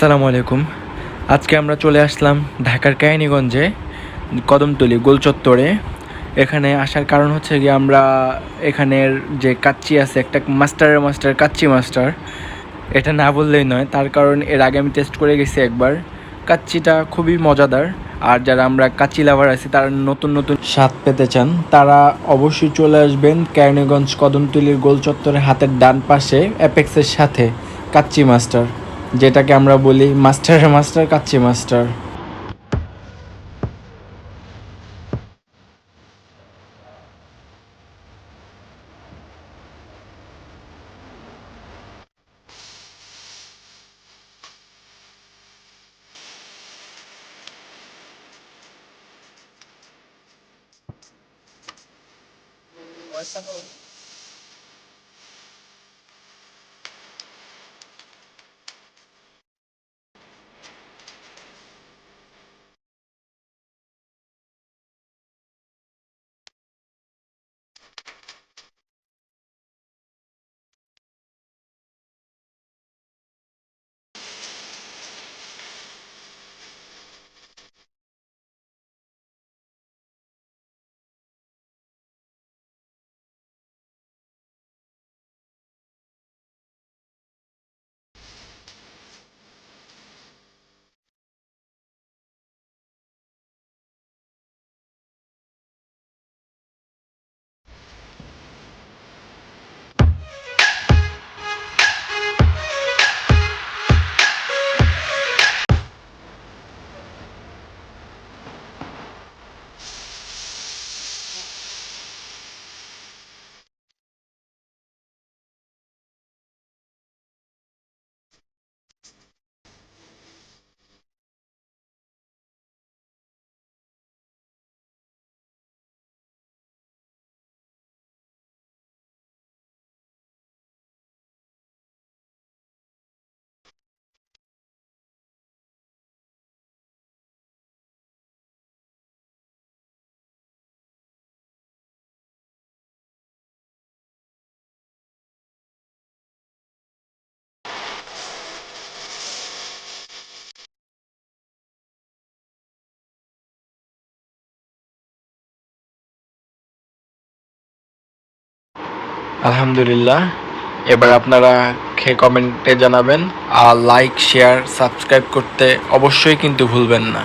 আসসালামু আলাইকুম। আজকে আমরা চলে আসলাম ঢাকার কেরানীগঞ্জে কদমতলী গোল চত্বরে। এখানে আসার কারণ হচ্ছে গিয়ে আমরা এখানের যে কাচ্চি আছে, একটা মাস্টার কাচ্চি মাস্টার, এটা না বললেই নয়। তার কারণ এর আগে আমি টেস্ট করে গেছি একবার। কাচ্চিটা খুবই মজাদার। আর যারা আমরা কাচ্চি লাভার আছি, তারা নতুন নতুন স্বাদ পেতে চান, তারা অবশ্যই চলে আসবেন কেরানীগঞ্জ কদমতলীর গোল চত্বরে হাতের ডান পাশে অ্যাপেক্সের সাথে কাচ্চি মাস্টার, যেটাকে আমরা বলি মাস্টার কাচ্চি মাস্টার। আলহামদুলিল্লাহ। এবার আপনারা খেয়ে কমেন্টে জানাবেন, আর লাইক শেয়ার সাবস্ক্রাইব করতে অবশ্যই কিন্তু ভুলবেন না।